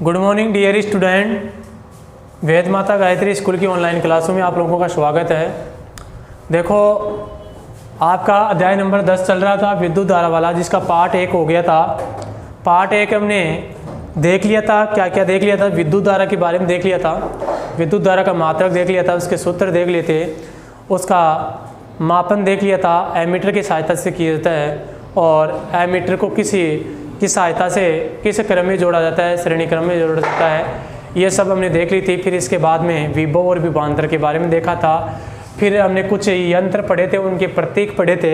Good morning dear student. Ved Mata Gayatri school की online क्लासों में आप लोगों का स्वागत है। देखो, आपका अध्याय नंबर 10 चल रहा था विद्युत धारा वाला, जिसका पार्ट 1 हो गया था। पार्ट 1 हमने देख लिया था। क्या क्या देख लिया था? विद्युत धारा के बारे में देख लिया था, विद्युत धारा का मात्रक देख लिया था, उसके सूत्र देख लिए थे, उसका मापन देख लिया था, एमीटर की सहायता से किया जाता है, और एमीटर को किसी की सहायता से किस क्रम में जोड़ा जाता है, श्रेणी क्रम में जोड़ा जाता है, ये सब हमने देख ली थी। फिर इसके बाद में विभव और विभवांतर के बारे में देखा था। फिर हमने कुछ यंत्र पढ़े थे, उनके प्रतीक पढ़े थे।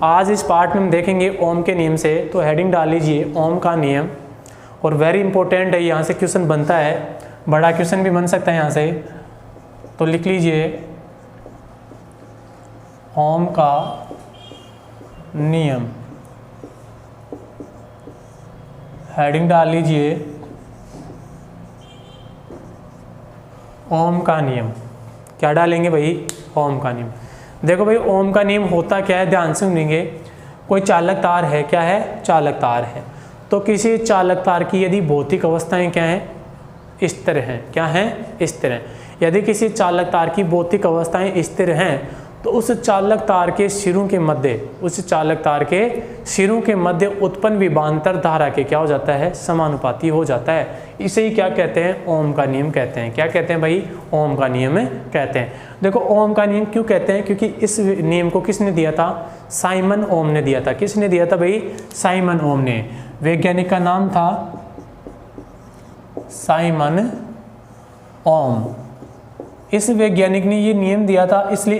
आज इस पार्ट में हम देखेंगे ओम के नियम से। तो हेडिंग डाल लीजिए ओम का नियम, और वेरी इंपॉर्टेंट है, यहाँ से क्वेश्चन बनता है, बड़ा क्वेश्चन भी बन सकता है यहाँ से। तो लिख लीजिए ओम का नियम, हेडिंग डाल लीजिए ओम का नियम। क्या डालेंगे भाई? ओम का नियम। देखो भाई, ओम का नियम होता क्या है, ध्यान से सुनेंगे। कोई चालक तार है, क्या है? चालक तार है। तो किसी चालक तार की यदि भौतिक अवस्थाएं क्या हैं? स्थिर हैं। क्या हैं? स्थिर हैं। यदि किसी चालक तार की भौतिक अवस्थाएं स्थिर हैं, तो उस चालक तार के सिरों के मध्य, उस चालक तार के सिरों के मध्य उत्पन्न विभवांतर धारा के क्या हो जाता है? समानुपाती हो जाता है। इसे ही क्या कहते हैं? ओम का नियम कहते हैं। क्या कहते हैं भाई? ओम का नियम कहते हैं। देखो, ओम का नियम क्यों कहते हैं? क्योंकि इस नियम को किसने दिया था? साइमन ओम ने दिया था। किसने दिया था भाई? साइमन ओम ने। वैज्ञानिक का नाम था साइमन ओम। इस वैज्ञानिक ने ये नियम दिया था, इसलिए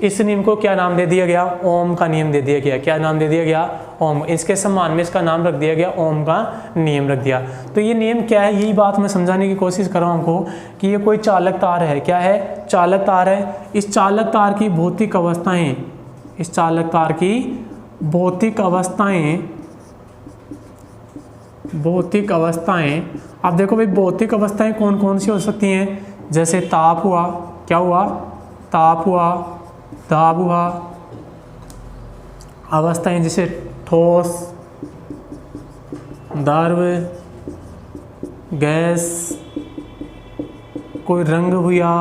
इस नियम को क्या नाम दे दिया गया? ओम का नियम दे दिया गया। क्या नाम दे दिया गया? ओम। इसके सम्मान में इसका नाम रख दिया गया, ओम का नियम रख दिया। तो ये नियम क्या है, यही बात मैं समझाने की कोशिश कर रहा हूँ आपको कि ये कोई चालक तार है। क्या है? चालक तार है। इस चालक तार की भौतिक अवस्थाएं, इस चालक तार की भौतिक अवस्थाएं, अब देखो भाई, भौतिक अवस्थाएं कौन कौन सी हो सकती हैं? जैसे ताप हुआ, क्या हुआ? ताप हुआ, दाब हुआ। अवस्थाएं जैसे ठोस, द्रव, गैस, कोई रंग हुआ,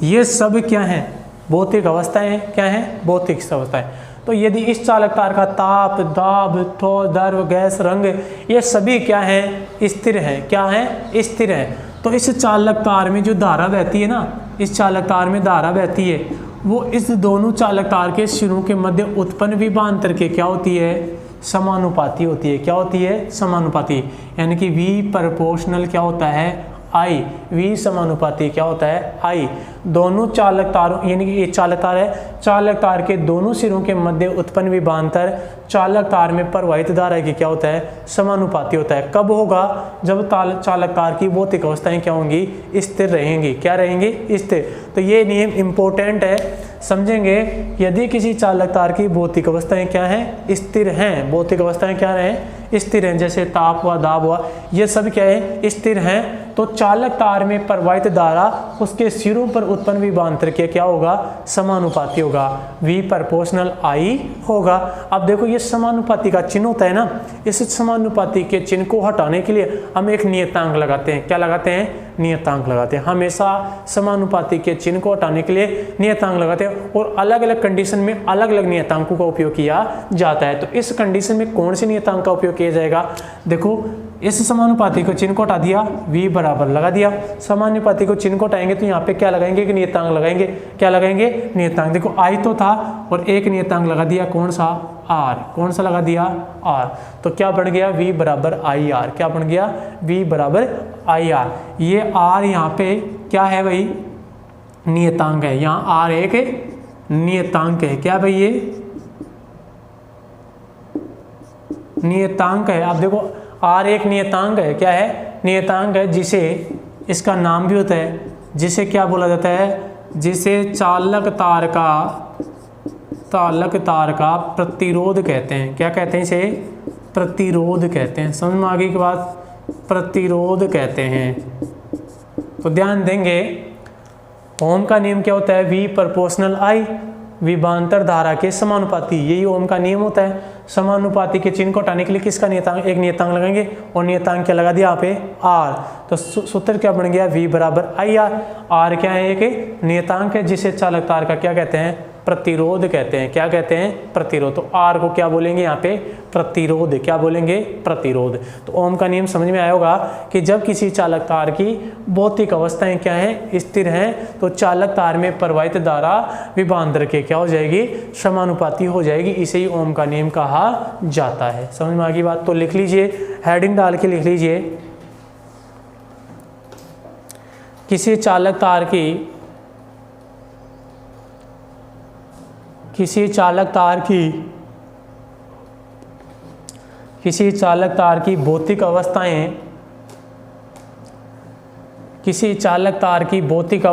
ये सब क्या हैं? भौतिक अवस्थाएं। क्या हैं? भौतिक अवस्थाएं। तो यदि इस चालक तार का ताप, दाब, ठोस, द्रव, गैस, रंग, ये सभी क्या हैं? स्थिर हैं। क्या हैं? स्थिर हैं। तो इस चालक तार में जो धारा बहती है ना, इस चालक तार में धारा बहती है, वो इस दोनों चालक तार के सिरों के मध्य उत्पन्न विभवांतर के क्या होती है? समानुपाती होती है। क्या होती है? समानुपाती। यानी कि V प्रोपोर्शनल क्या होता है? I। V समानुपाती क्या होता है? I। दोनों चालक तारों, यानी कि ये चालक तार है, चालक तार के दोनों सिरों के मध्य उत्पन्न विभवांतर चालक तार में प्रवाहित धारा की क्या होता है? समानुपाती होता है। कब होगा? जब चालक तार की भौतिक अवस्थाएं क्या होंगी? स्थिर रहेंगी। क्या रहेंगी? स्थिर। तो ये नियम इंपॉर्टेंट है, समझेंगे। यदि किसी चालक तार की भौतिक अवस्थाएं क्या हैं? स्थिर हैं। भौतिक अवस्थाएं क्या हैं? स्थिर हैं। जैसे ताप हुआ, दाब हुआ, ये सब क्या है? स्थिर हैं। तो चालक तार में प्रवाहित धारा उसके सिरों पर उत्पन्न विभवांतर के क्या होगा? समानुपाती होगा। V प्रोपोर्शनल I होगा। अब देखो, ये समानुपाती का चिन्ह होता है ना, इस समानुपाती के चिन्ह को हटाने के लिए हम एक नियतांक लगाते हैं। क्या लगाते हैं? नियतांक लगाते हैं। हमेशा समानुपाती के चिन्ह को हटाने के लिए नियतांक लगाते हैं, और अलग अलग कंडीशन में अलग अलग नियतांकों का उपयोग किया जाता है। तो इस कंडीशन में कौन से नियतांक का उपयोग किया जाएगा? देखो, इस समानुपाती को चिन्ह को हटा दिया, V बराबर लगा दिया। समानुपाती को चिन्ह को हटाएंगे तो यहाँ पे क्या लगाएंगे? कि नियतांक लगाएंगे। क्या लगाएंगे? नियतांक। देखो, I तो था और एक नियतांक लगा दिया, कौन सा? R। कौन सा लगा दिया? R। तो क्या बन गया? V बराबर IR। क्या बन गया? V बराबर IR। ये R यहाँ पे क्या है भाई? नियतांक है। यहाँ R एक नियतांक है। क्या भाई? ये नियतांक है। आप देखो, R एक नियतांक है। क्या है? नियतांक है, जिसे इसका नाम भी होता है, जिसे क्या बोला जाता है? जिसे चालक तार का प्रतिरोध कहते हैं। क्या कहते हैं इसे? प्रतिरोध कहते हैं। समझ में आ गई की बात? प्रतिरोध कहते हैं। तो ध्यान देंगे, ओम का नियम क्या होता है? V proportional I। विभवांतर धारा के समानुपाती, यही ओम का नियम होता है। समानुपाती के चिन्ह को हटाने के लिए किसका नियतांक, एक नियतांक लगाएंगे और नियतांक क्या लगा दिया यहाँ पे आर। तो सूत्र क्या बन गया, V बराबर आई आर। आर क्या है, एक नियतांक है जिसे चालक तार का क्या कहते हैं, प्रतिरोध कहते हैं। क्या कहते हैं, प्रतिरोध। तो आर को क्या बोलेंगे यहाँ पे, प्रतिरोध। क्या बोलेंगे, प्रतिरोध। तो ओम का नियम समझ में आया होगा कि जब किसी चालक तार की भौतिक अवस्थाएं क्या हैं, स्थिर हैं, तो चालक तार में प्रवाहित धारा विभवांतर के क्या हो जाएगी, समानुपाती हो जाएगी। इसे ही ओम का नियम कहा जाता है। समझ में आ गई बात। तो लिख लीजिए, हेडिंग डाल के लिख लीजिए, किसी चालक तार की किसी चालक तार की भौतिक अवस्थाएं, किसी चालक तार की भौतिक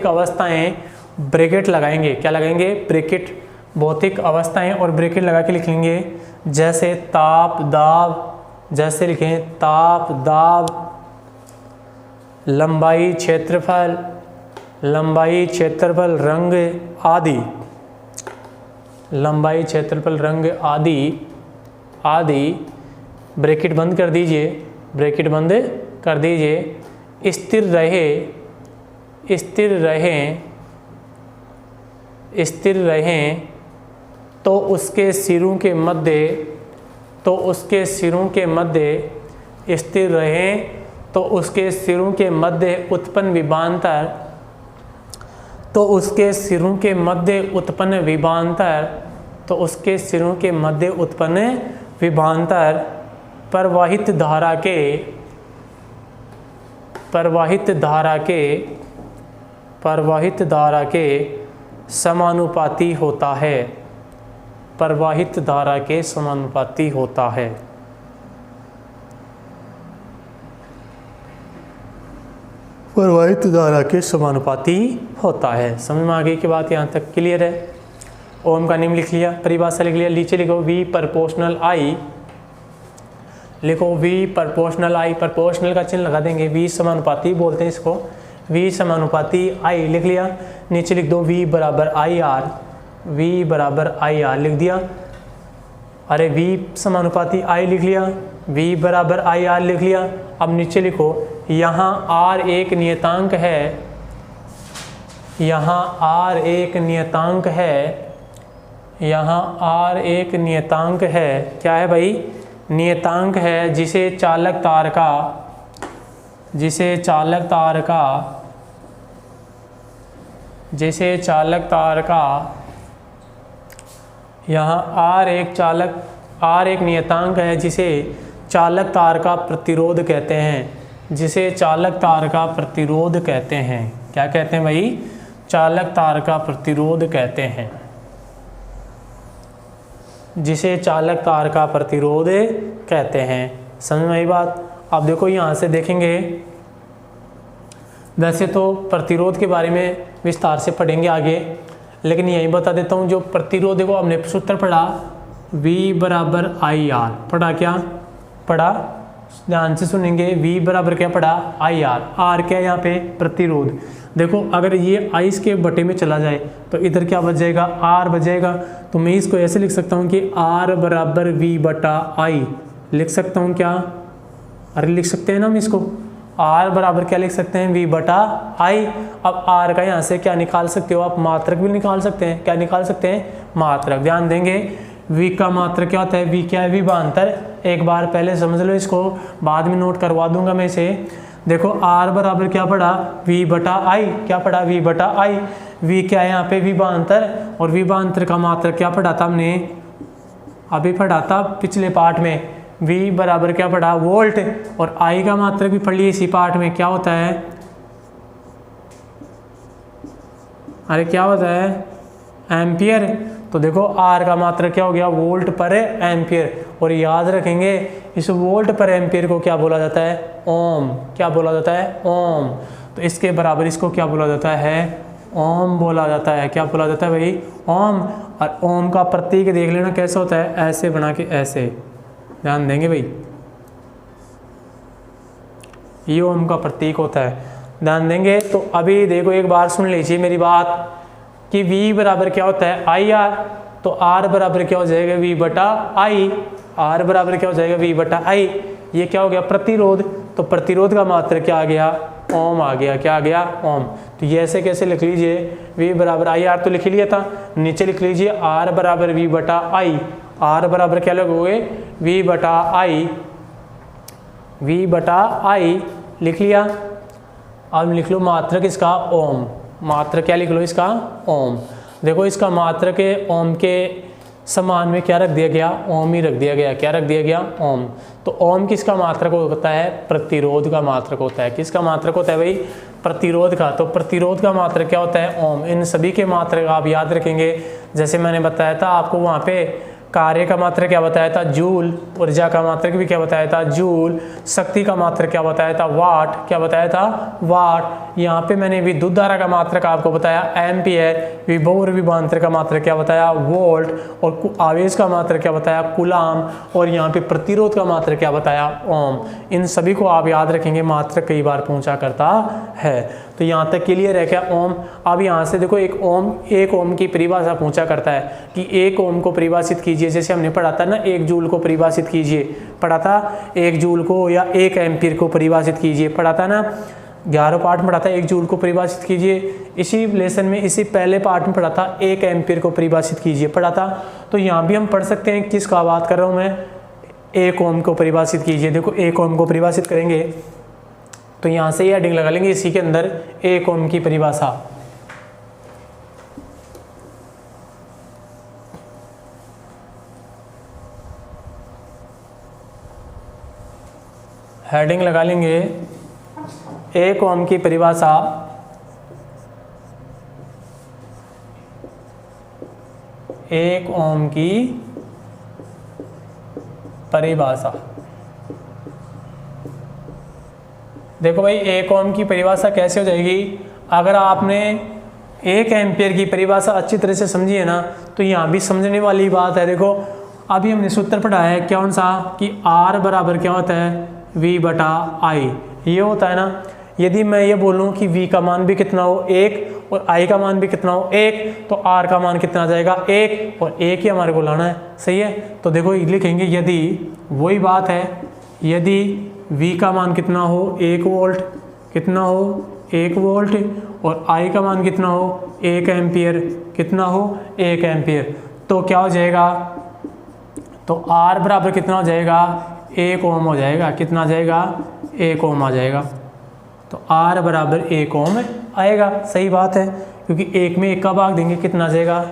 अवस्थाएं ब्रैकेट लगाएंगे। क्या लगाएंगे, ब्रैकेट, भौतिक अवस्थाएं, और ब्रैकेट लगा के लिखेंगे जैसे ताप दाब, जैसे लिखें ताप दाब, लंबाई क्षेत्रफल रंग आदि, लंबाई क्षेत्रफल रंग आदि ब्रैकेट बंद कर दीजिए, ब्रैकेट बंद कर दीजिए। स्थिर रहें तो उसके सिरों के मध्य उत्पन्न विभवांतर प्रवाहित धारा के समानुपाती होता है। प्रवाहित धारा के समानुपाती होता है। प्रवाहित धारा के समानुपाती होता है। समझ में आ गई कि बात यहाँ तक क्लियर है। ओम का नियम लिख लिया, परिभाषा लिख लिया। नीचे लिखो V प्रोपोर्शनल I, लिखो V प्रोपोर्शनल I, प्रोपोर्शनल का चिन्ह लगा देंगे, V समानुपाती बोलते हैं इसको, V समानुपाती I लिख लिया। नीचे लिख दो V बराबर IR, V बराबर IR लिख दिया। अरे V समानुपाती I लिख लिया, V बराबर IR लिख लिया। अब नीचे लिखो यहाँ R एक नियतांक है, यहाँ R एक नियतांक है, क्या है भाई, नियतांक है जिसे चालक तार का यहाँ R एक नियतांक है जिसे चालक तार का प्रतिरोध कहते हैं, जिसे चालक तार का प्रतिरोध कहते हैं। क्या कहते हैं भाई, चालक तार का प्रतिरोध कहते हैं, जिसे चालक तार का प्रतिरोध कहते हैं। समझ में आई बात। अब देखो यहाँ से देखेंगे, वैसे तो प्रतिरोध के बारे में विस्तार से पढ़ेंगे आगे, लेकिन यही बता देता हूँ। जो प्रतिरोध देखो हमने सूत्र पढ़ा V बराबर IR, पढ़ा क्या पढ़ा, ध्यान से सुनेंगे। V बराबर क्या पढ़ा, IR। R क्या है यहाँ पे, प्रतिरोध। देखो अगर ये I इसके बटे में चला जाए तो इधर क्या बच जाएगा, R बच जाएगा। तो मैं इसको ऐसे लिख सकता हूँ कि R बराबर V बटा I लिख सकता हूँ। क्या, अरे लिख सकते हैं ना हम इसको, R बराबर क्या लिख सकते हैं, V बटा I। अब R का यहाँ से क्या निकाल सकते हो आप, मात्रक भी निकाल सकते हैं। क्या निकाल सकते हैं, मात्रक। ध्यान देंगे V का मात्रक क्या होता है, V क्या है, विभवांतर। एक बार पहले समझ लो इसको, बाद में नोट करवा दूंगा मैं इसे। देखो R बराबर क्या पढ़ा, V बटा I, क्या पढ़ा, V बटा I। V क्या है यहाँ पे, विभवांतर, और विभवांतर का मात्रक क्या पढ़ा था हमने, अभी पढ़ा था पिछले पार्ट में। V बराबर क्या पढ़ा, वोल्ट, और I का मात्रक भी पढ़ लिया इसी पार्ट में। क्या होता है, अरे क्या होता है, एम्पियर। तो देखो R का मात्रक क्या हो गया, वोल्ट पर एम्पियर। और याद रखेंगे इस वोल्ट पर एम्पियर को क्या बोला जाता है, ओम। क्या बोला जाता है, ओम। तो इसके बराबर इसको क्या बोला जाता है, ओम बोला जाता है। क्या बोला जाता है भाई, ओम। और ओम का प्रतीक देख लेना कैसे होता है, ऐसे बना के, ऐसे ध्यान देंगे भाई, ये ओम का प्रतीक होता है, ध्यान देंगे। तो अभी देखो एक बार सुन लीजिए मेरी बात, कि V बराबर क्या होता है आई आर, तो R बराबर क्या हो जाएगा V बटा आई, R बराबर क्या हो जाएगा V बटा आई। ये क्या हो गया प्रतिरोध, तो प्रतिरोध का मात्रक क्या आ गया ओम आ गया, क्या आ गया ओम। तो ये ऐसे कैसे लिख लीजिए V बराबर आई आर तो लिख लिया था, नीचे लिख लीजिए R बराबर V बटा आई, R बराबर क्या लगोगे V बटा आई, V बटा आई लिख लिया। अब लिख लो मात्रक इसका ओम, मात्रक क्या लिख लो इसका ओम। देखो इसका मात्रक ओम के समान में क्या रख दिया गया ओम ही रख दिया गया, क्या रख दिया गया ओम। तो ओम किसका मात्रक होता है प्रतिरोध का मात्रक होता है, किसका मात्रक होता है भाई प्रतिरोध का। तो प्रतिरोध का मात्रक क्या होता है ओम। इन सभी के मात्रक आप याद रखेंगे, जैसे मैंने बताया था आपको वहाँ पे कार्य का मात्रक क्या बताया था जूल, ऊर्जा का मात्रक भी क्या बताया था जूल, शक्ति का मात्रक क्या बताया था वाट, क्या बताया था वाट। यहाँ पे मैंने विद्युत धारा का मात्रक आपको बताया एम्पियर, विभव और विभवांतर का मात्रक क्या बताया वोल्ट, और आवेश का मात्रक क्या बताया कूलाम, और यहाँ पे प्रतिरोध का मात्रक क्या बताया ओम। इन सभी को आप याद रखेंगे, मात्रक कई बार पूछा करता है। तो यहाँ तक क्लियर है क्या ओम। अब यहाँ से देखो एक ओम की परिभाषा पूछा करता है कि एक ओम को परिभाषित कीजिए, जैसे हमने पढ़ा था ना एक जूल को परिभाषित कीजिए, पढ़ा था एक जूल को, या एक एम्पीयर को परिभाषित कीजिए, पढ़ा था ना 11 पार्ट में पढ़ा था एक जूल को परिभाषित कीजिए। इसी लेसन में इसी पहले पार्ट में पढ़ा था एक एम्पीयर को परिभाषित कीजिए, पढ़ा था। तो यहाँ भी हम पढ़ सकते हैं, किसका बात कर रहा हूँ मैं, एक ओम को परिभाषित कीजिए। देखो एक ओम को परिभाषित करेंगे तो यहाँ से हेडिंग लगा लेंगे इसी के अंदर एक ओम की परिभाषा। हेडिंग लगा लेंगे एक ओम की परिभाषा, एक ओम की परिभाषा। देखो भाई एक ओम की परिभाषा कैसे हो जाएगी, अगर आपने एक एम्पियर की परिभाषा अच्छी तरह से समझी है ना तो यहाँ भी समझने वाली बात है। देखो अभी हमने सूत्र पढ़ा है कौन सा कि R बराबर क्या होता है V बटा आई, ये होता है ना। यदि मैं ये बोलूँ कि V का मान भी कितना हो 1 और I का मान भी कितना हो 1, तो R का मान कितना आ जाएगा 1, और 1 ही हमारे को लाना है, सही है। तो देखो लिखेंगे यदि, वही बात है, यदि V का मान कितना हो 1 वोल्ट, कितना हो 1 वोल्ट, और I का मान कितना हो 1 एम्पियर, कितना हो 1 एम्पियर, तो क्या हो जाएगा, तो R बराबर कितना हो जाएगा 1 ओम हो जाएगा, कितना आ जाएगा 1 ओम आ जाएगा। तो R बराबर 1 ओम आएगा, सही बात है, क्योंकि 1 में 1 का भाग देंगे कितना आ जाएगा,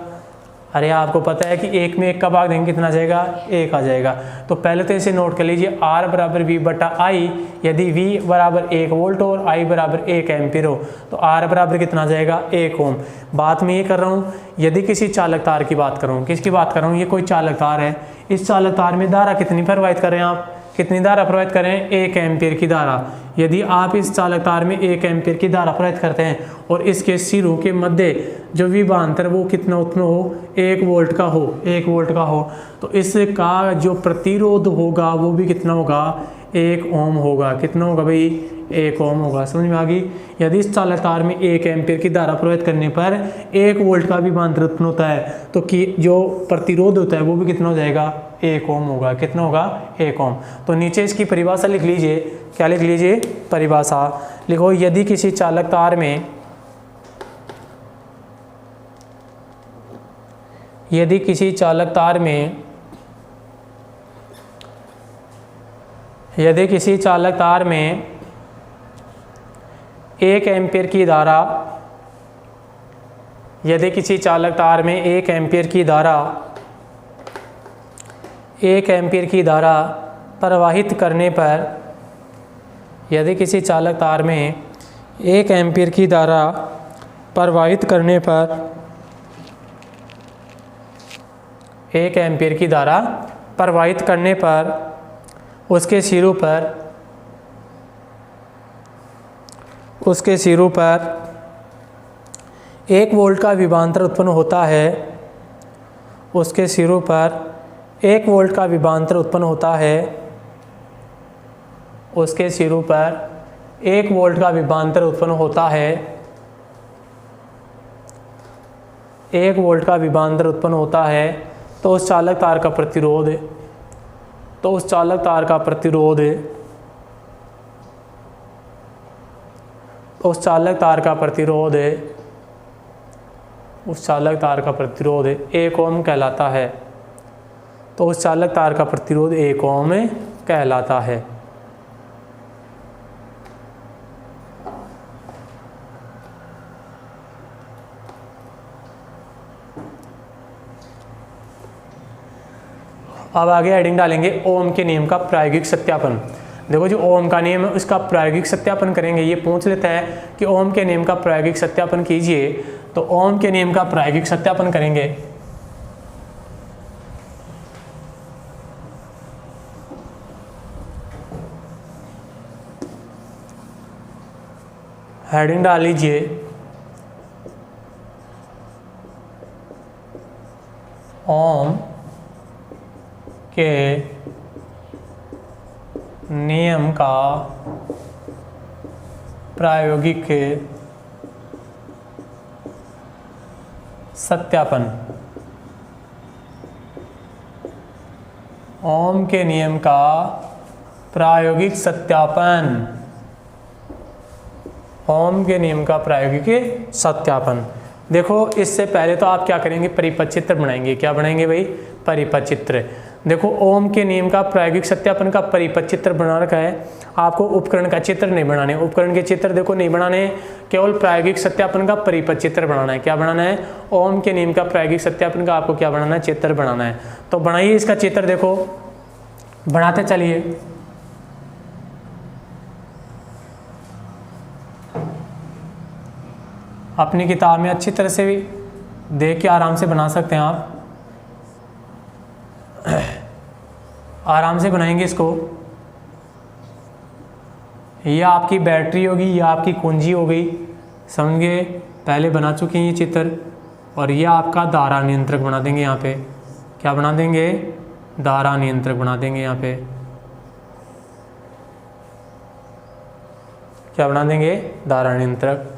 अरे आपको पता है कि 1 में 1 का भाग देंगे कितना आ जाएगा 1 आ जाएगा। तो पहले तो इसे नोट कर लीजिए R बराबर V बटा आई, यदि V बराबर 1 वोल्ट और I बराबर 1 एम्पीयर हो तो R बराबर कितना आ जाएगा 1 ओम। बात मैं ये कर रहा हूँ, यदि किसी चालक तार की बात कर रहा हूँ, किसकी बात कर रहा हूँ, ये कोई चालक तार है, इस चालक तार में धारा कितनी प्रवाहित कर रहे हैं आप, कितनी धारा प्रवाहित करें 1 एम्पीयर की धारा। यदि आप इस चालक तार में 1 एम्पीयर की धारा प्रवाहित करते हैं और इसके सिरों के मध्य जो विभवांतर वो कितना उत्पन्न हो 1 वोल्ट का हो, 1 वोल्ट का हो, तो इसका जो प्रतिरोध होगा वो भी कितना होगा 1 ओम होगा। कितना होगा भाई 1 ओम होगा, समझ में आ गई। यदि इस चालक तार में 1 एम्पीयर की धारा प्रवाहित करने पर 1 वोल्ट का विभवांतर उत्पन्न होता है तो कि जो प्रतिरोध होता है वो भी कितना हो जाएगा 1 ओम होगा, कितना होगा 1 ओम। तो नीचे इसकी परिभाषा लिख लीजिए, क्या लिख लीजिए परिभाषा लिखो, यदि किसी चालक तार में, यदि किसी चालक तार में, यदि किसी चालक तार में 1 एम्पीयर की धारा, यदि किसी चालक तार में 1 एम्पीयर की धारा, 1 एम्पीयर की धारा प्रवाहित करने पर, यदि किसी चालक तार में 1 एम्पीयर की धारा प्रवाहित करने पर, 1 एम्पीयर की धारा प्रवाहित करने पर उसके सिरों पर, उसके सिरों पर 1 वोल्ट का विभवांतर उत्पन्न होता है, उसके सिरों पर 1 वोल्ट का विभवांतर उत्पन्न होता है, उसके सिरों पर 1 वोल्ट का विभवांतर उत्पन्न होता है, 1 वोल्ट का विभवांतर उत्पन्न होता है तो उस चालक तार का प्रतिरोध उस चालक तार का प्रतिरोध 1 ओम कहलाता है। तो उस चालक तार का प्रतिरोध 1 ओम कहलाता है। अब आगे हेडिंग डालेंगे ओम के नियम का प्रायोगिक सत्यापन। देखो जो ओम का नियम है उसका प्रायोगिक सत्यापन करेंगे। ये पूछ लेता है कि ओम के नियम का प्रायोगिक सत्यापन कीजिए, तो ओम के नियम का प्रायोगिक सत्यापन करेंगे। हेडिंग डाल लीजिए ओम के नियम का प्रायोगिक सत्यापन। ओम के नियम का प्रायोगिक सत्यापन। ओम के नियम का प्रायोगिक सत्यापन। देखो इससे पहले तो आप क्या करेंगे, परिपथ चित्र बनाएंगे। क्या बनाएंगे भाई, परिपथ चित्र। देखो ओम के नियम का प्रायोगिक सत्यापन का परिपथ चित्र बना रखा है। आपको उपकरण का चित्र नहीं बनाने, उपकरण के चित्र देखो नहीं बनाने, केवल प्रायोगिक सत्यापन का परिपथ चित्र बनाना है। क्या बनाना है, ओम के नियम का प्रायोगिक सत्यापन का आपको क्या बनाना है, चित्र बनाना है। तो बनाइए इसका चित्र, देखो बनाते चलिए। अपनी किताब में अच्छी तरह से भी देख के आराम से बना सकते हैं आप, आराम से बनाएंगे इसको। ये आपकी बैटरी होगी, ये आपकी कुंजी हो गई, समझ गए। पहले बना चुके हैं ये चित्र। और ये आपका धारा नियंत्रक बना देंगे यहाँ पे। क्या बना देंगे, धारा नियंत्रक बना देंगे यहाँ पे। क्या बना देंगे, धारा नियंत्रक।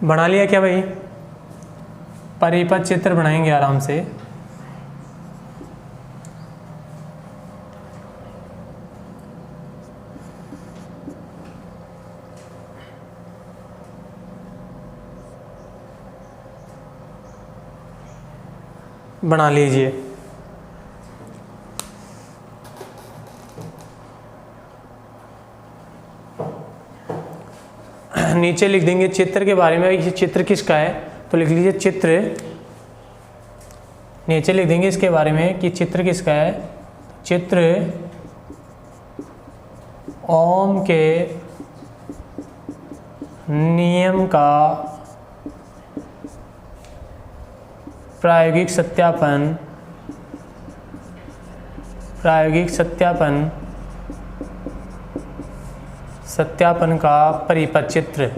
बना लिया क्या भाई, परिपथ चित्र बनाएंगे आराम से। बना लीजिए। नीचे लिख देंगे चित्र के बारे में, ये चित्र किसका है, तो लिख लीजिए चित्र। नीचे लिख देंगे इसके बारे में कि चित्र किसका है, चित्र ओम के नियम का प्रायोगिक सत्यापन सत्यापन का परिपथ चित्र।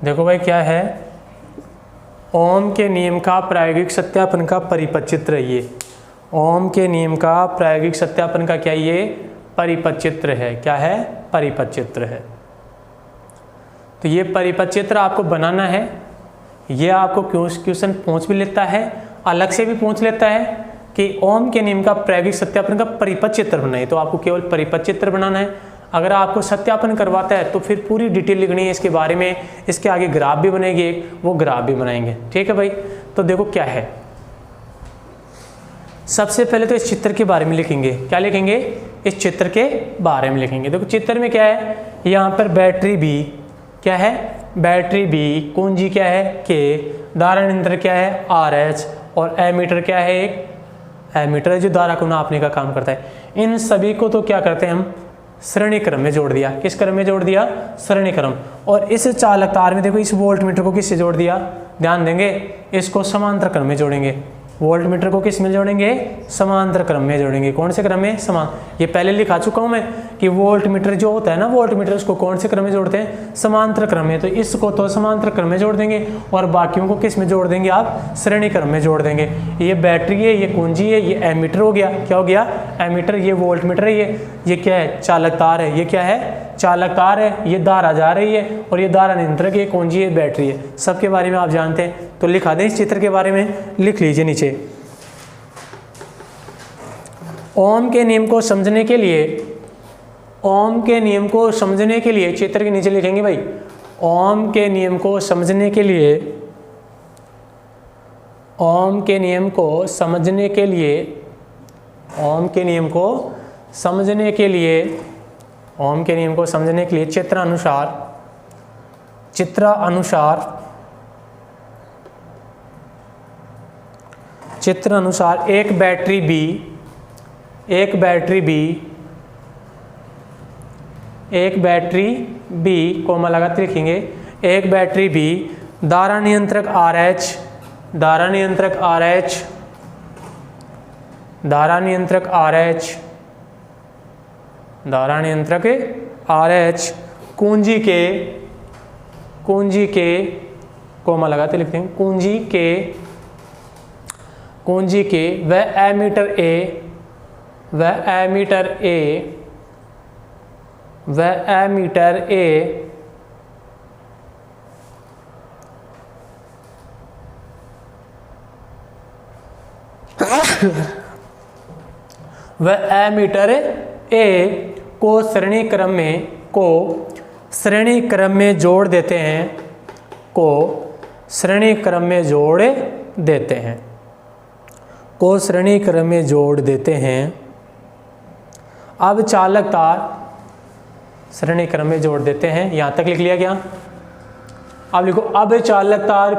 देखो भाई क्या है, ओम के नियम का प्रायोगिक सत्यापन का परिपथ चित्र है ये। ओम के नियम का प्रायोगिक सत्यापन का क्या ये परिपथ चित्र है। क्या है? परिपथ चित्र है। तो ये परिपथ चित्र आपको बनाना है। ये आपको क्वेश्चन पूछ भी लेता है, अलग से भी पूछ लेता है कि ओम के नियम का प्रायोगिक सत्यापन का परिपथ चित्र बनाइए। तो आपको केवल परिपथ चित्र बनाना है। अगर आपको सत्यापन करवाता है तो फिर पूरी डिटेल लिखनी है इसके बारे में, इसके आगे ग्राफ भी बनेगी, वो ग्राफ भी बनाएंगे। ठीक है भाई। तो देखो क्या है, सबसे पहले तो इस चित्र के बारे में लिखेंगे। क्या लिखेंगे? इस चित्र के बारे में लिखेंगे। देखो चित्र में क्या है, यहाँ पर बैटरी बी, क्या है? बैटरी बी, कुंजी क्या है? के, धारा नियंत्रक क्या है? RH, और एमीटर क्या है? एक एमीटर है जो धारा को नापने का काम करता है। इन सभी को तो क्या करते हैं हम, श्रेणी क्रम में जोड़ दिया। किस क्रम में जोड़ दिया? श्रेणी क्रम। और इस चालक तार में देखो इस वोल्टमीटर को किससे जोड़ दिया? ध्यान देंगे, इसको समांतर क्रम में जोड़ेंगे। वोल्टमीटर को किस में जोड़ेंगे? समांतर क्रम में जोड़ेंगे। कौन से क्रम में? समान। ये पहले लिखा चुका हूं मैं कि वोल्टमीटर जो होता है ना, वोल्टमीटर उसको कौन से क्रम में जोड़ते हैं? समांतर क्रम में। तो इसको तो समांतर क्रम में जोड़ देंगे और बाकियों को किस में जोड़ देंगे आप? श्रेणी क्रम में जोड़ देंगे। ये बैटरी है, ये कुंजी है, ये एमीटर हो गया। क्या हो गया? एमीटर। ये वोल्टमीटर है, ये क्या है? चालक तार है। ये क्या है? चालक तार है। ये धारा जा रही है और ये धारा नियंत्रक है, कुंजी है, बैटरी है। सबके बारे में आप जानते हैं। तो लिखा दें इस चित्र के बारे में, लिख लीजिए नीचे। ओम के नियम को समझने के लिए, ओम के नियम को समझने के लिए चित्र के नीचे लिखेंगे भाई। ओम के नियम को समझने के लिए, ओम के नियम को समझने के लिए, ओम के नियम को समझने के लिए, ओम के नियम को समझने के लिए चित्र अनुसार एक बैटरी बी कोमा लगाते लिखेंगे। एक बैटरी बी, धारा नियंत्रक RH, धारा नियंत्रक RH, कुंजी के कोमा लगाते लिखते हैं, कुंजी के व एमीटर A वह एमीटर ए को श्रेणी क्रम में जोड़ देते हैं, अब चालक तार श्रेणी क्रम में जोड़ देते हैं। यहां तक लिख लिया क्या? अब लिखो अब चालक तार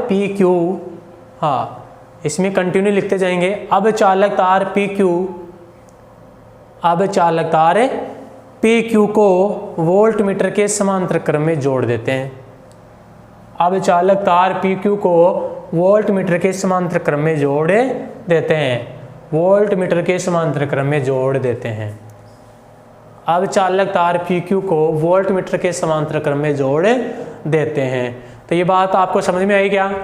PQ, हाँ इसमें कंटिन्यू लिखते जाएंगे। अब चालक तार PQ को वोल्टमीटर के समांतर क्रम में जोड़ देते हैं। अब चालक तार PQ को वोल्टमीटर के समांतर क्रम में जोड़ देते हैं। अब चालक तार PQ को वोल्टमीटर के समांतर क्रम में जोड़ देते हैं। तो ये बात आपको समझ में आई क्या?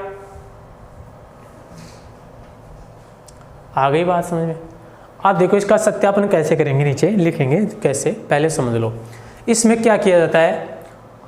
आ गई बात समझ में? आप देखो इसका सत्यापन कैसे करेंगे, नीचे लिखेंगे कैसे, पहले समझ लो। इसमें क्या किया जाता है,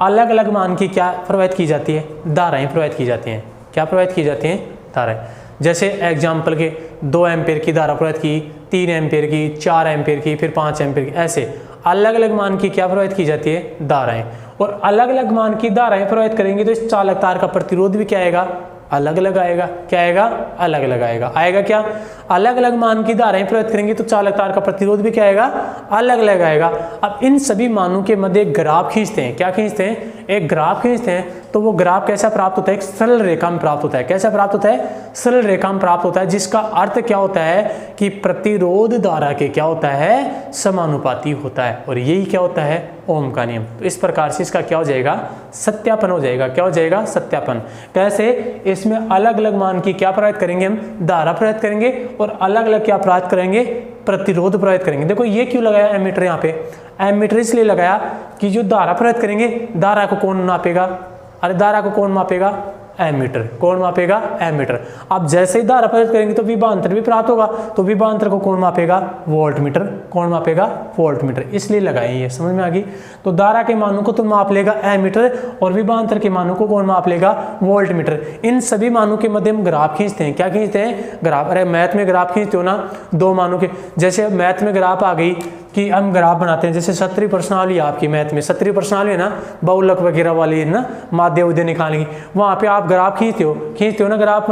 अलग अलग मान की क्या प्रवाहित की जाती है? धाराएं प्रवाहित की जाती हैं। क्या प्रवाहित की जाती हैं? धाराएं। जैसे एग्जाम्पल के 2 एम्पेयर की धारा प्रवाहित की, 3 एम्पेयर की, 4 एम्पेयर की, फिर 5 एम्पेयर की, ऐसे अलग अलग मान की क्या प्रवाहित की जाती है? धाराएं। और अलग अलग मान की धाराएं प्रवाहित करेंगे तो इस चालक तार का प्रतिरोध भी क्या आएगा? अलग अलग आएगा। क्या आएगा? अलग अलग आएगा। आएगा क्या? अलग अलग मान की धाराएं प्रवाहित करेंगे तो चालक तार का प्रतिरोध भी क्या आएगा? अलग अलग आएगा। अब इन सभी मानों के मध्य एक ग्राफ खींचते हैं। क्या खींचते हैं? एक ग्राफ खींचते हैं तो वो ग्राफ कैसा प्राप्त होता है, एक सरल रेखा में प्राप्त होता है। कैसा प्राप्त होता है, सरल रेखा में प्राप्त होता है, जिसका अर्थ क्या होता है कि प्रतिरोध धारा के क्या होता है, समानुपाती होता है। और यही क्या होता है, ओम का नियम। तो इस प्रकार से इसका क्या हो जाएगा, सत्यापन हो जाएगा। क्या हो जाएगा, सत्यापन। कैसे, इसमें अलग अलग मान की क्या प्राप्त करेंगे हम, धारा प्राप्त करेंगे, और अलग अलग क्या प्राप्त करेंगे, प्रतिरोध प्राप्त करेंगे। देखो ये क्यों लगाया एमीटर, यहाँ पे एमीटर इसलिए लगाया कि जो धारा प्राप्त करेंगे, धारा को कौन नापेगा, अरे धारा को कौन मापेगा, एमीटर। कौन मापेगा, एमीटर। अब जैसे ही धारा प्राप्त करेंगे तो विभवांतर भी प्राप्त होगा, तो विभवांतर को कौन मापेगा, वोल्टमीटर। कौन मापेगा, वोल्टमीटर। इसलिए लगाए, ये समझ में आ गई। तो धारा के मानों को तो माप लेगा एमीटर, और विभवांतर के मानों को कौन माप लेगा, वोल्टमीटर। इन सभी मानों के मध्य हम ग्राफ खींचते हैं। क्या खींचते हैं, ग्राफ। अरे मैथ में ग्राफ खींचते हो ना, दो मानों के। जैसे मैथ में ग्राफ आ गई कि हम ग्राफ बनाते हैं, जैसे 17 प्रश्नावली आपकी मैथ में 17 प्रश्नावली है ना, बहुलक वगैरह वाली है ना, माध्य उदय निकालने की, वहाँ पे आप ग्राफ खींचते हो ना, ग्राफ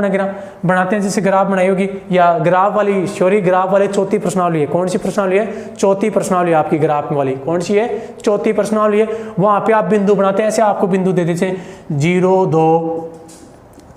बनाते हैं। जैसे ग्राफ बनाई होगी, या ग्राफ वाली ग्राफ वाली चौथी प्रश्नावली है। कौन सी प्रश्नावली है, चौथी प्रश्नावली आपकी ग्राफ वाली कौन सी है, चौथी प्रश्नावली है। वहाँ पे आप बिंदु बनाते हैं, ऐसे आपको बिंदु दे देते हैं 0 2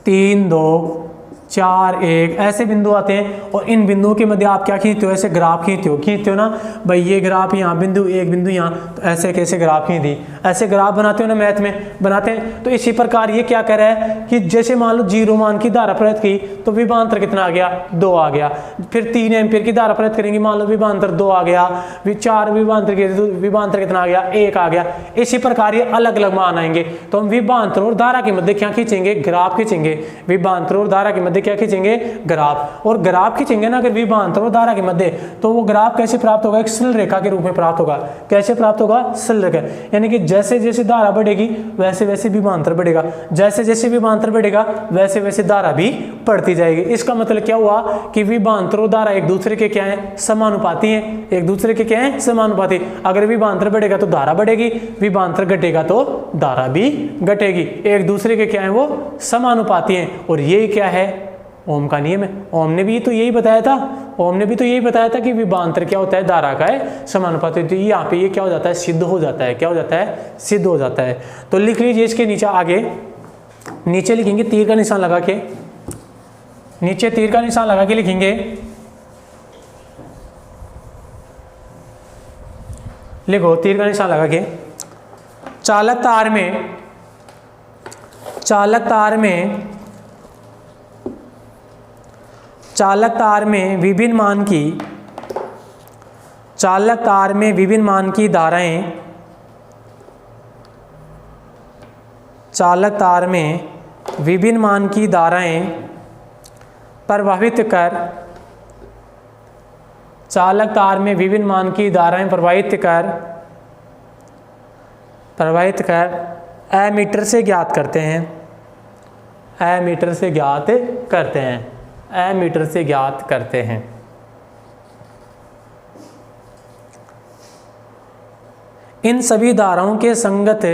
3 2 4 1, ऐसे बिंदु आते हैं। और इन बिंदुओं के मध्य आप क्या खींचते हो, ऐसे ग्राफ खींचते हो ना भाई, ये ग्राफ यहाँ बिंदु, एक बिंदु यहाँ, तो ऐसे कैसे ग्राफ खींच दी, ऐसे ग्राफ बनाते हो ना, मैथ में बनाते हैं। तो इसी प्रकार ये क्या कह रहा है कि जैसे मान लो 0 मान की धारा प्राप्त की, तो विभवांतर कितना आ गया, 2 आ गया। फिर 3 एम्पीयर की धारा प्राप्त करेंगे, मान लो विभवांतर 2 आ गया। 4 विभवांतर के, तो विभवांतर कितना आ गया, 1 आ गया। इसी प्रकार ये अलग अलग मान आएंगे, तो हम विभवांतर और धारा के मध्य क्या खींचेंगे, ग्राफ खींचेंगे। विभवांतर और धारा के मध्य क्या खींचेंगे, ग्राफ। और ग्राफ खींचेंगे ना अगर विभवांतर और धारा के मध्य, तो वो ग्राफ कैसे प्राप्त होगा, एक सरल रेखा के रूप में प्राप्त होगा। कैसे प्राप्त होगा, सरल रेखा। यानी कि जैसे जैसे धारा बढ़ेगी वैसे वैसे विभवांतर बढ़ेगा, जैसे जैसे विभवांतर बढ़ेगा वैसे वैसे धारा भी बढ़ती जाएगी। इसका मतलब क्या हुआ कि विभवांतर और धारा एक दूसरे के क्या है, समानुपाती हैं। एक दूसरे के क्या है, समानुपाती। अगर विभवांतर बढ़ेगा तो धारा बढ़ेगी, विभवांतर घटेगा तो धारा भी घटेगी। एक दूसरे के क्या है, वो समानुपाती हैं। और यही क्या है, ओम का नियम है। ओम ने भी तो यही बताया था, कि विभवांतर क्या होता है, धारा का है समानुपाती। तो यहाँ पे ये क्या हो जाता है, सिद्ध हो जाता है। क्या हो जाता है, सिद्ध हो जाता है। तो लिख लीजिए इसके नीचे, आगे नीचे लिखेंगे तीर का निशान लगा के, नीचे तीर का निशान लगा के लिखेंगे, लिखो तीर का निशान लगा के, चालक तार में विभिन्न मान की धाराएं, चालक तार में विभिन्न मान की धाराएं प्रवाहित कर, चालक तार में विभिन्न मान की धाराएं प्रवाहित कर एमीटर से ज्ञात करते हैं, एमीटर से ज्ञात करते हैं। इन सभी धाराओं के संगत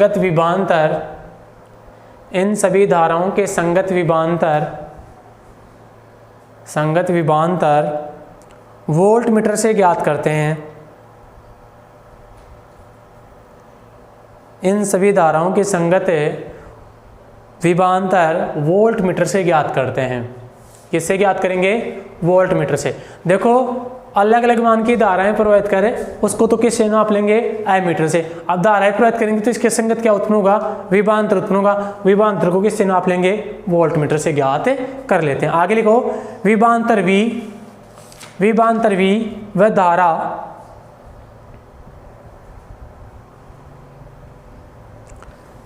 विभवांतर वोल्टमीटर से ज्ञात करते हैं। इन सभी धाराओं के संगत विभवांतर वोल्टमीटर से ज्ञात करते हैं। किससे ज्ञात करेंगे, वोल्टमीटर से। देखो अलग अलग मान की धाराएं प्रवाहित करें, उसको तो किससे नाप लेंगे, एमीटर से। अब धाराएं प्रवाहित करेंगे तो इसके संगत क्या उत्पन्न होगा, विभवांतर उत्पन्न होगा। विभवांतर को किससे नाप लेंगे, वोल्टमीटर से ज्ञात कर लेते हैं। आगे लिखो, विभवांतर V व धारा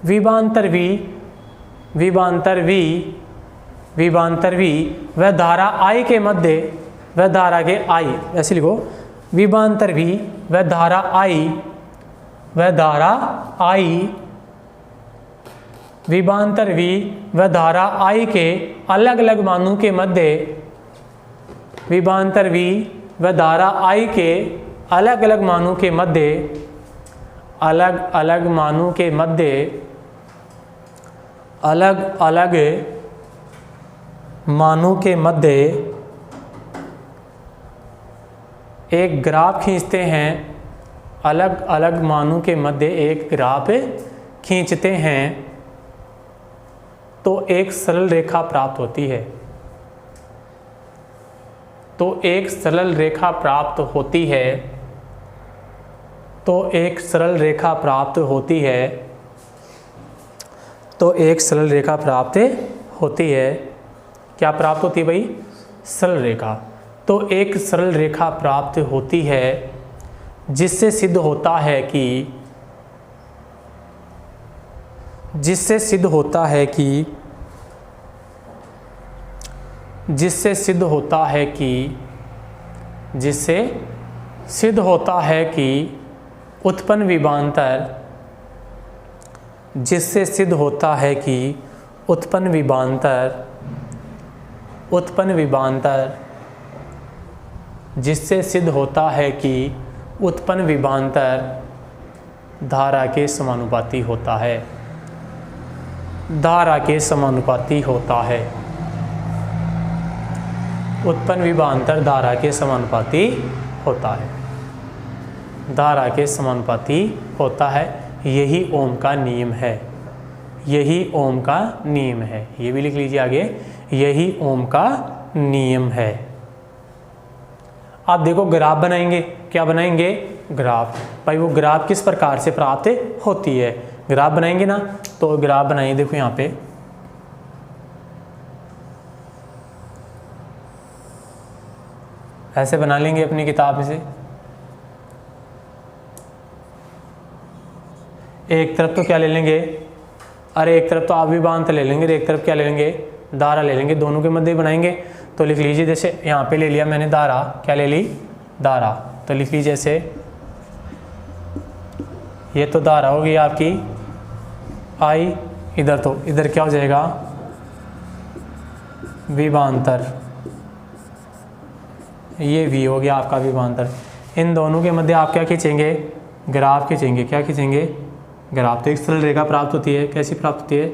विभवांतर V व धारा I के मध्य, व धारा के I, ऐसे लिखो, विभवांतर V व धारा I, विभवांतर V व धारा I के अलग अलग मानों के मध्य, विभवांतर V व धारा I के अलग अलग मानों के मध्य, अलग मानों के मध्य एक ग्राफ खींचते हैं, अलग अलग मानों के मध्य एक ग्राफ खींचते हैं तो एक सरल रेखा प्राप्त होती है। तो एक सरल रेखा प्राप्त होती है। तो एक सरल रेखा प्राप्त होती है। तो एक सरल रेखा प्राप्त होती है। क्या प्राप्त होती है भाई? सरल रेखा। तो एक सरल रेखा प्राप्त होती है जिससे सिद्ध होता है कि जिससे सिद्ध होता है कि उत्पन्न विभवांतर जिससे सिद्ध होता है कि उत्पन्न विभवांतर जिससे सिद्ध होता है कि उत्पन्न विभवांतर धारा के समानुपाती होता है। धारा के समानुपाती होता है। उत्पन्न विभवांतर धारा के समानुपाती होता है। धारा के समानुपाती होता है। यही ओम का नियम है। यही ओम का नियम है। ये भी लिख लीजिए आगे, यही ओम का नियम है। आप देखो ग्राफ बनाएंगे। क्या बनाएंगे? ग्राफ। भाई वो ग्राफ किस प्रकार से प्राप्त होती है? ग्राफ बनाएंगे ना, तो ग्राफ बनाइए। देखो यहाँ पे ऐसे बना लेंगे अपनी किताब से। एक तरफ तो क्या ले लेंगे? अरे एक तरफ तो आप विभवांतर ले लेंगे, एक तरफ क्या ले लेंगे? धारा ले लेंगे। दोनों के मध्य बनाएंगे। तो लिख लीजिए, जैसे यहाँ पे ले लिया मैंने धारा। क्या ले ली? धारा। तो लिख लीजिए जैसे ये तो धारा होगी आपकी आई। इधर तो इधर क्या हो जाएगा? विभवांतर। ये भी हो गया आपका विभवांतर। इन दोनों के मध्य आप क्या खींचेंगे? ग्राफ खींचेंगे। क्या खींचेंगे? ग्राफ। तो एक सरल रेखा प्राप्त होती है। कैसी प्राप्त होती है?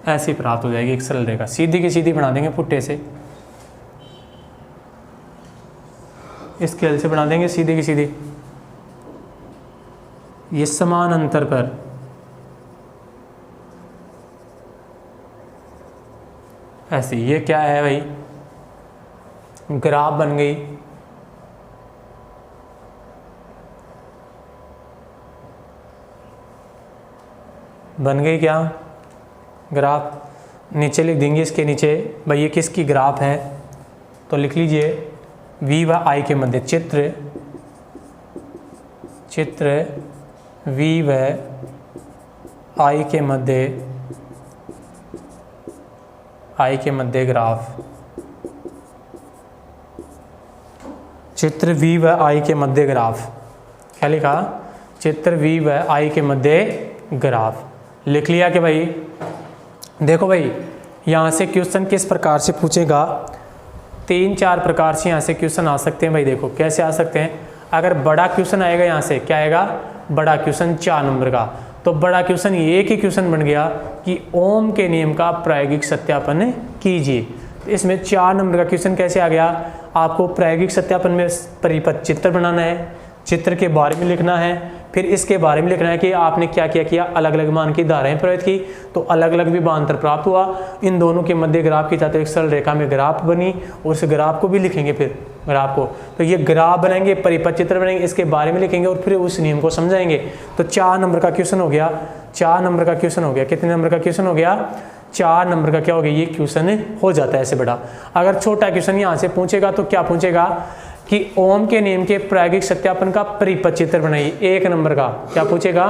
ऐसी प्राप्त हो जाएगी एक सरल रेखा। सीधी की सीधी बना देंगे पुट्टे से, स्केल से बना देंगे सीधी की सीधी। ये समान अंतर पर ऐसे। ये क्या है भाई? ग्राफ बन गई। बन गई क्या? ग्राफ। नीचे लिख देंगे इसके नीचे भाई ये किसकी ग्राफ है? तो लिख लीजिए V व I के मध्य चित्र V व I के मध्य ग्राफ। चित्र V व I के मध्य ग्राफ। क्या लिखा? चित्र V व I के मध्य ग्राफ। लिख लिया कि भाई देखो भाई यहाँ से क्वेश्चन किस प्रकार से पूछेगा? 3-4 प्रकार से यहाँ से क्वेश्चन आ सकते हैं भाई। देखो कैसे आ सकते हैं। अगर बड़ा क्वेश्चन आएगा यहाँ से, क्या आएगा? बड़ा क्वेश्चन 4 नंबर का। तो बड़ा क्वेश्चन एक ही क्वेश्चन बन गया कि ओम के नियम का प्रायोगिक सत्यापन कीजिए। तो इसमें 4 नंबर का क्वेश्चन कैसे आ गया? आपको प्रायोगिक सत्यापन में परिपथ चित्र बनाना है, चित्र के बारे में लिखना है, फिर इसके बारे में लिखना है कि आपने क्या क्या किया। अलग अलग मान की धाराएं प्रयुक्त की तो अलग अलग विभवांतर प्राप्त हुआ। इन दोनों के मध्य ग्राफ की जाते एक सरल रेखा में ग्राफ बनी और उस ग्राफ को भी लिखेंगे। फिर ग्राफ को तो ये ग्राफ बनाएंगे, परिपथ चित्र बनाएंगे, इसके बारे में लिखेंगे और फिर उस नियम को समझाएंगे। तो 4 नंबर का क्वेश्चन हो गया। 4 नंबर का क्वेश्चन हो गया। कितने नंबर का क्वेश्चन हो गया? 4 नंबर का क्या हो गया? ये क्वेश्चन हो जाता है ऐसे बड़ा। अगर छोटा क्वेश्चन यहाँ से पूछेगा तो क्या पूछेगा कि ओम के नियम के प्रायोगिक सत्यापन का परिपथ चित्र बनाइए। 1 नंबर का क्या पूछेगा?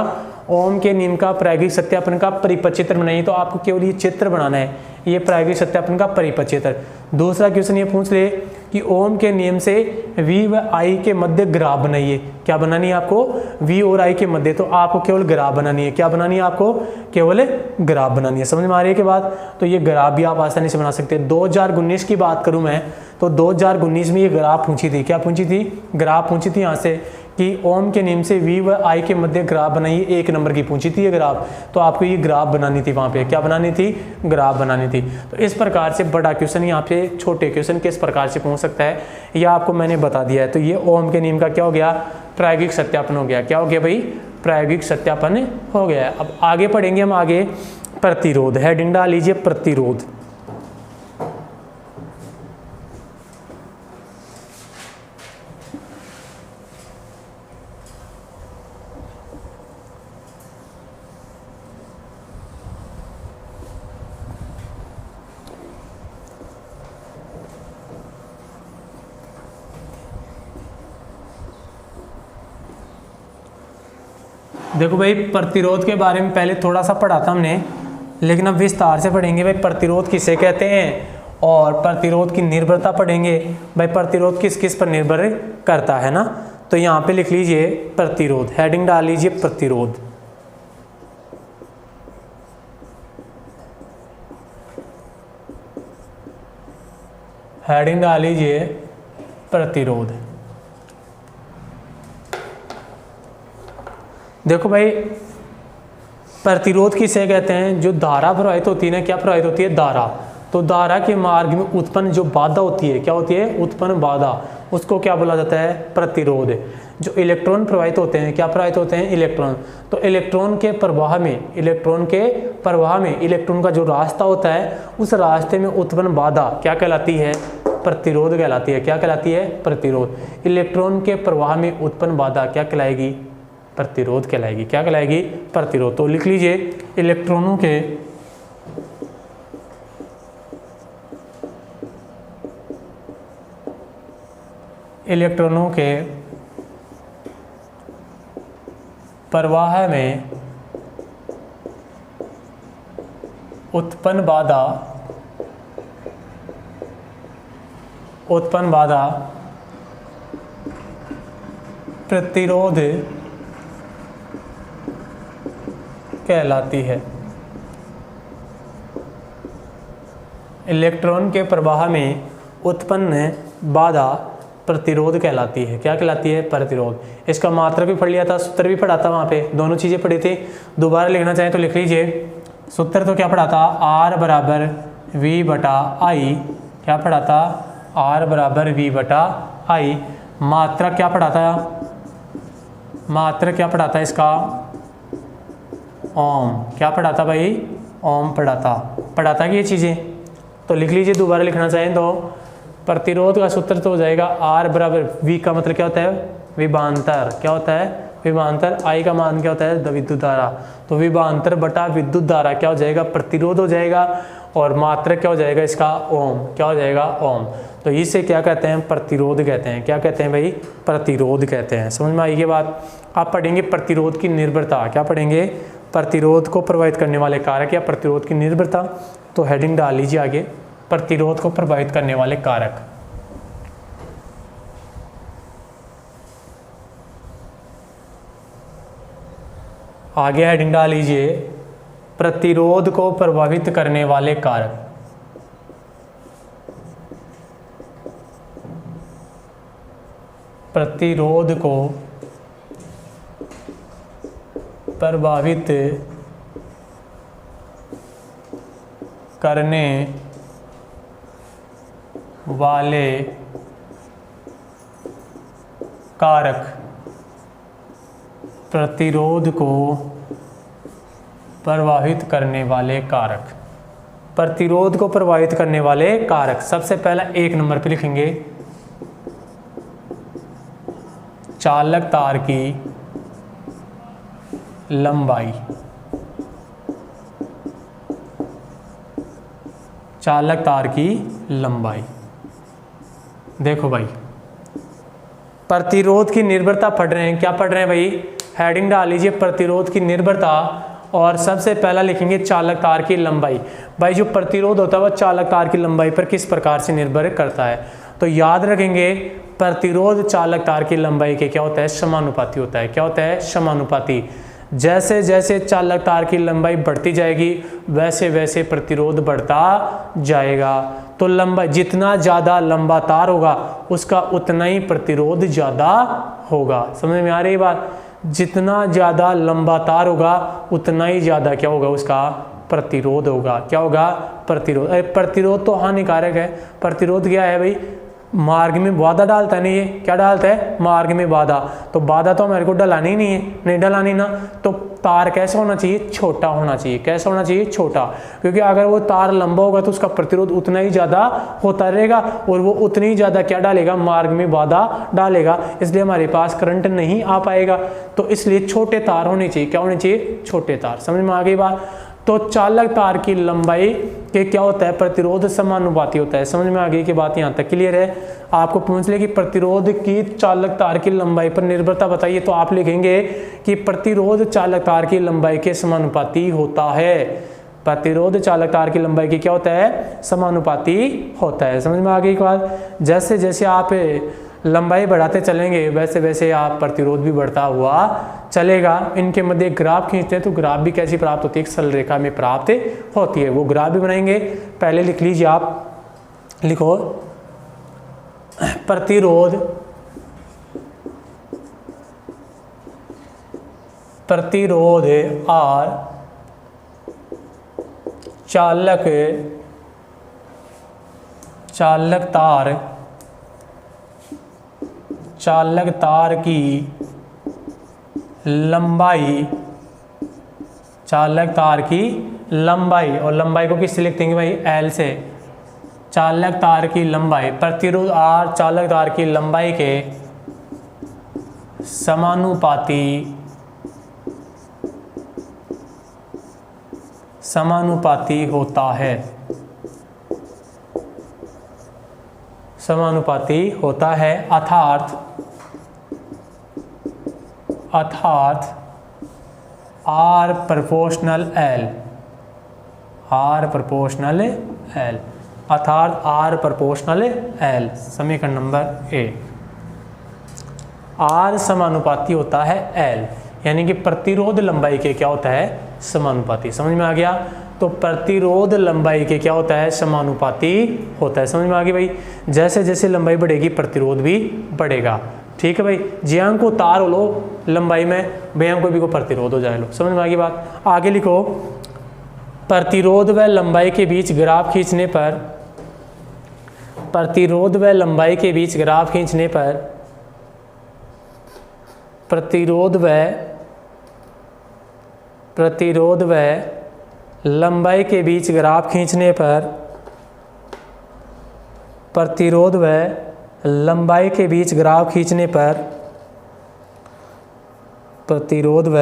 ओम के नियम का प्रायोगिक सत्यापन का परिपथ चित्र बनाइए। तो आपको केवल ये चित्र बनाना है, ये प्रायोगिक सत्यापन का परिपथ चित्र। दूसरा क्वेश्चन ये पूछ ले कि ओम के नियम से V व I के मध्य ग्राफ बनाइए। क्या बनानी है आपको? V और I के मध्य। तो आपको केवल ग्राफ बनानी है। क्या बनानी है आपको? केवल ग्राफ बनानी है। समझ में आ रही है के बाद? तो ये ग्राफ भी आप आसानी से बना सकते हैं। 2019 की बात करूं मैं तो 2019 में ये ग्राफ पूछी थी। क्या पूछी थी? ग्राफ पूछी थी यहाँ से कि ओम के नियम से V व I के मध्य ग्राफ बनाइए, 1 नंबर की पूछी थी ये ग्राफ, तो आपको ये ग्राफ बनानी थी, वहाँ पे क्या बनानी थी, ग्राफ बनानी थी। तो इस प्रकार से बड़ा क्वेश्चन यहाँ पे छोटे क्वेश्चन किस प्रकार से पूछ सकता है ये आपको मैंने बता दिया है। तो ये ओम के नियम का क्या हो गया, प्रायोगिक सत्यापन हो गया। क्या हो गया भाई, प्रायोगिक सत्यापन हो गया है। अब आगे पढ़ेंगे हम, आगे प्रतिरोध, हेडिंग डाल लीजिए प्रतिरोध। देखो भाई, प्रतिरोध के बारे में पहले थोड़ा सा पढ़ा था हमने, लेकिन अब विस्तार से पढ़ेंगे भाई प्रतिरोध किसे कहते हैं, और प्रतिरोध की निर्भरता पढ़ेंगे। भाई प्रतिरोध किस किस पर निर्भर करता है ना, तो यहाँ पे लिख लीजिए प्रतिरोध, हेडिंग डाल लीजिए प्रतिरोध। हेडिंग डाल लीजिए प्रतिरोध। देखो भाई, प्रतिरोध किसे कहते हैं, जो धारा प्रवाहित होती है ना, क्या प्रवाहित होती है, धारा। तो धारा के मार्ग में उत्पन्न जो बाधा होती है, क्या होती है, उत्पन्न बाधा, उसको क्या बोला जाता है, प्रतिरोध। जो इलेक्ट्रॉन प्रवाहित होते हैं, क्या प्रवाहित होते हैं, इलेक्ट्रॉन। तो इलेक्ट्रॉन के प्रवाह में, इलेक्ट्रॉन का जो रास्ता होता है, उस रास्ते में उत्पन्न बाधा क्या कहलाती है, प्रतिरोध कहलाती है। क्या कहलाती है, प्रतिरोध। इलेक्ट्रॉन के प्रवाह में उत्पन्न बाधा क्या कहलाएगी, प्रतिरोध कहलाएगी। क्या कहलाएगी, प्रतिरोध। तो लिख लीजिए इलेक्ट्रॉनों के प्रवाह में उत्पन्न बाधा प्रतिरोध कहलाती है। इलेक्ट्रॉन के प्रवाह में उत्पन्न बाधा प्रतिरोध कहलाती है। क्या कहलाती है, प्रतिरोध। इसका मात्रक भी पढ़ लिया था, सूत्र भी पढ़ा था, वहाँ पे दोनों चीज़ें पढ़ी थी। दोबारा लिखना चाहें तो लिख लीजिए। सूत्र तो क्या पढ़ा था, R बराबर V बटा I। क्या पढ़ा था, R बराबर V बटा I। मात्रक क्या पढ़ा था, मात्रक क्या पढ़ा था इसका, ओम। क्या पढ़ा था भाई, ओम पढ़ा था कि ये चीज़ें। तो लिख लीजिए, दोबारा लिखना चाहें तो प्रतिरोध का सूत्र तो हो जाएगा R बराबर V का मतलब क्या होता है, विभवांतर। क्या होता है, विभवांतर। I का मान क्या होता है, विद्युत धारा। तो विभवांतर बटा विद्युत धारा क्या हो जाएगा, प्रतिरोध हो जाएगा। और मात्रक क्या हो जाएगा इसका, ओम। क्या हो जाएगा, ओम। तो इसे क्या कहते हैं, प्रतिरोध कहते हैं। क्या कहते हैं भाई, प्रतिरोध कहते हैं। समझ में आई ये बात। आप पढ़ेंगे प्रतिरोध की निर्भरता। क्या पढ़ेंगे, प्रतिरोध को प्रभावित करने वाले कारक या प्रतिरोध की निर्भरता। तो हेडिंग डाल लीजिए आगे, प्रतिरोध को प्रभावित करने वाले कारक। आगे हेडिंग डाल लीजिए, प्रतिरोध को प्रभावित करने वाले कारक। प्रतिरोध को प्रभावित करने वाले कारक। प्रतिरोध को प्रभावित करने वाले कारक। प्रतिरोध को प्रभावित करने वाले कारक। सबसे पहला 1 नंबर पे लिखेंगे चालक तार की लंबाई। चालक तार की लंबाई। देखो भाई, प्रतिरोध की निर्भरता पढ़ रहे हैं। क्या पढ़ रहे हैं भाई, हेडिंग डाल लीजिए प्रतिरोध की निर्भरता। और सबसे पहला लिखेंगे चालक तार की लंबाई। भाई जो प्रतिरोध होता है वह चालक तार की लंबाई पर किस प्रकार से निर्भर करता है। तो याद रखेंगे प्रतिरोध चालक तार की लंबाई के क्या होता है, समानुपाती होता है। क्या होता है, समानुपाती। जैसे जैसे चालक तार की लंबाई बढ़ती जाएगी वैसे वैसे प्रतिरोध बढ़ता जाएगा। तो लंबाई, जितना ज़्यादा लंबा तार होगा उसका उतना ही प्रतिरोध ज़्यादा होगा। समझ में आ रही बात? जितना ज़्यादा लंबा तार होगा उतना ही ज़्यादा क्या होगा, उसका प्रतिरोध होगा। क्या होगा? प्रतिरोध। प्रतिरोध तो हानिकारक है। प्रतिरोध क्या है भाई? मार्ग में बाधा डालता है। नहीं, ये क्या डालता है? मार्ग में बाधा। तो बाधा तो हमारे को डलानी नहीं है, नहीं डलानी ना। तो तार कैसा होना चाहिए? छोटा होना चाहिए। कैसा होना चाहिए? छोटा। क्योंकि अगर वो तार लंबा होगा तो उसका प्रतिरोध उतना ही ज़्यादा होता रहेगा और वो उतनी ही ज़्यादा क्या डालेगा? मार्ग में बाधा डालेगा, इसलिए हमारे पास करंट नहीं आ पाएगा। तो इसलिए छोटे तार होने चाहिए। क्या होने चाहिए? छोटे तार। समझ में आ गई बात? तो चालक तार की लंबाई के क्या होता है? प्रतिरोध समानुपाती होता है। समझ में आ गई कि बात यहाँ तक क्लियर है? आपको पूछ ले कि प्रतिरोध की चालक तार की लंबाई पर निर्भरता बताइए, तो आप लिखेंगे कि प्रतिरोध चालक तार की लंबाई के समानुपाती होता है। प्रतिरोध चालक तार की लंबाई की क्या होता है? समानुपाती होता है। समझ में आ गई बात? जैसे जैसे आप लंबाई बढ़ाते चलेंगे वैसे वैसे आप प्रतिरोध भी बढ़ता हुआ चलेगा। इनके मध्य ग्राफ खींचते हैं तो ग्राफ भी कैसी प्राप्त होती है? एक सरल रेखा में प्राप्त होती है। वो ग्राफ भी बनाएंगे। पहले लिख लीजिए, आप लिखो प्रतिरोध और चालक तार की लंबाई, चालक तार की लंबाई, और लंबाई को किससे लिखते हैं भाई? एल से। चालक तार की लंबाई, प्रतिरोध और चालक तार की लंबाई के समानुपाती होता है। समानुपाती होता है अर्थात R प्रोपोर्शनल L, अर्थात R प्रोपोर्शनल L। समीकरण नंबर ए। R समानुपाती होता है L, यानी कि प्रतिरोध लंबाई के क्या होता है? समानुपाती। समझ में आ गया? तो प्रतिरोध लंबाई के क्या होता है? समानुपाती होता है। समझ में आ गई भाई? जैसे जैसे लंबाई बढ़ेगी प्रतिरोध भी बढ़ेगा। ठीक है भाई? ज्यां को तार हो लो लंबाई में, व्यां को भी को प्रतिरोध हो जाए लो। समझ में आ गई बात? आगे लिखो, प्रतिरोध व लंबाई के बीच ग्राफ खींचने पर, प्रतिरोध व लंबाई के बीच ग्राफ खींचने पर, प्रतिरोध व लंबाई के बीच ग्राफ खींचने पर, प्रतिरोध व लंबाई के बीच ग्राफ खींचने पर, प्रतिरोध व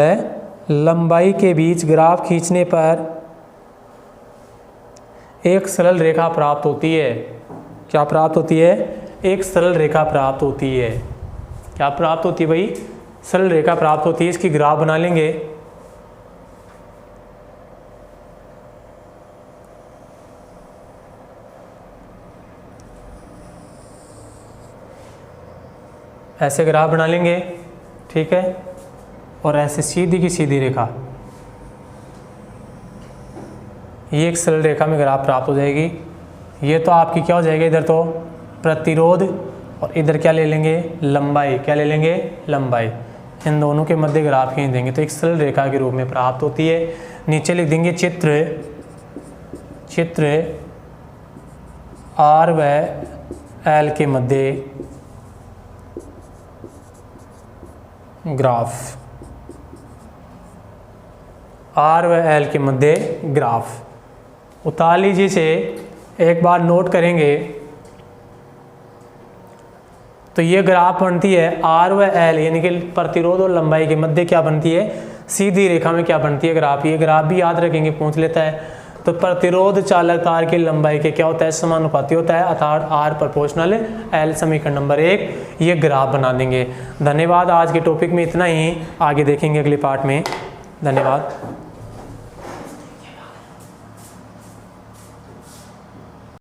लंबाई के बीच ग्राफ खींचने पर एक सरल रेखा प्राप्त होती है। क्या प्राप्त होती है? एक सरल रेखा प्राप्त होती है। क्या प्राप्त होती है भाई? सरल रेखा प्राप्त होती है। इसकी ग्राफ बना लेंगे। ऐसे ग्राफ बना लेंगे, ठीक है? और ऐसे सीधी की सीधी रेखा, ये एक सरल रेखा में ग्राफ प्राप्त हो जाएगी। ये तो आपकी क्या हो जाएगी? इधर तो प्रतिरोध और इधर क्या ले लेंगे? लंबाई। क्या ले लेंगे? लंबाई। इन दोनों के मध्य ग्राफ खींच देंगे तो एक सरल रेखा के रूप में प्राप्त होती है। नीचे लिख देंगे चित्र R व L के मध्य ग्राफ, R व L के मध्य ग्राफ उतार लीजिए। इसे एक बार नोट करेंगे तो ये ग्राफ बनती है R व L, यानी कि प्रतिरोध और लंबाई के मध्य क्या बनती है? सीधी रेखा में क्या बनती है? ग्राफ। ये ग्राफ भी याद रखेंगे, पूछ लेता है। तो प्रतिरोध चालक तार की लंबाई के क्या होता है? समानुपाती होता है, अर्थात R प्रोपोर्शनल L। समीकरण नंबर 1 ये ग्राफ बना देंगे। धन्यवाद। आज के टॉपिक में इतना ही, आगे देखेंगे अगले पार्ट में। धन्यवाद।